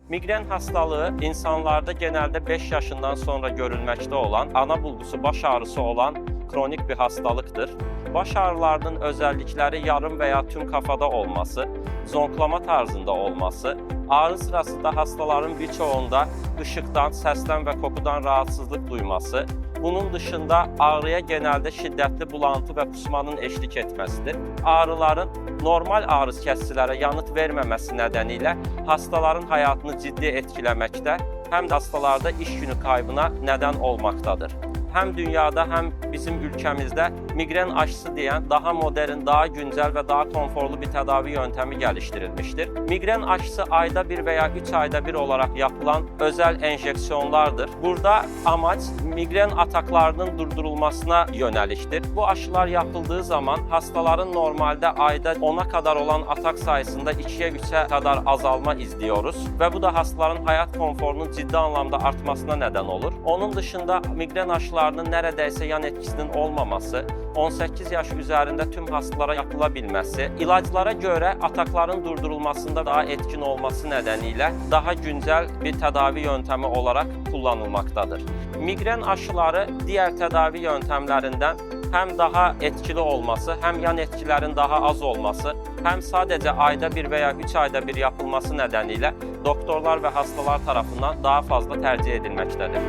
Migren hastalığı insanlarda genelde 5 yaşından sonra görülməkdə olan, ana bulgusu baş ağrısı olan kronik bir hastalıktır. Baş ağrılarının özellikleri yarım veya tüm kafada olması, zonklama tarzında olması, ağrı sırasında hastaların birçoğunda ışıktan, səsdən və kokudan rahatsızlık duyması, bunun dışında ağrıya genelde şiddetli bulantı ve kusmanın eşlik etmesidir. Ağrıların normal ağrı kəsicilərə yanıt verməməsi nedeniyle hastaların hayatını ciddi etkilemekte, hem de hastalarda iş günü kaybına neden olmaktadır. Hem dünyada hem bizim ülkemizde migren aşısı diyen daha modern, daha güncel ve daha konforlu bir tedavi yöntemi geliştirilmiştir. Migren aşısı ayda bir veya 3 ayda bir olarak yapılan özel enjeksiyonlardır. Burada amaç migren ataklarının durdurulmasına yöneliktir. Bu aşılar yapıldığı zaman hastaların normalde ayda 10'a kadar olan atak sayısında 2'ye 3'e kadar azalma izliyoruz. Ve bu da hastaların hayat konforunun ciddi anlamda artmasına neden olur. Onun dışında migren aşılarının neredeyse yan etkisinin olmaması, 18 yaş üzerinde tüm hastalara yapılabilmesi, ilaçlara göre atakların durdurulmasında daha etkin olması nedeniyle daha güncel bir tedavi yöntemi olarak kullanılmaktadır. Migren aşıları diğer tedavi yöntemlerinden hem daha etkili olması, hem yan etkilerin daha az olması, hem sadece ayda bir veya 3 ayda bir yapılması nedeniyle doktorlar ve hastalar tarafından daha fazla tercih edilmektedir.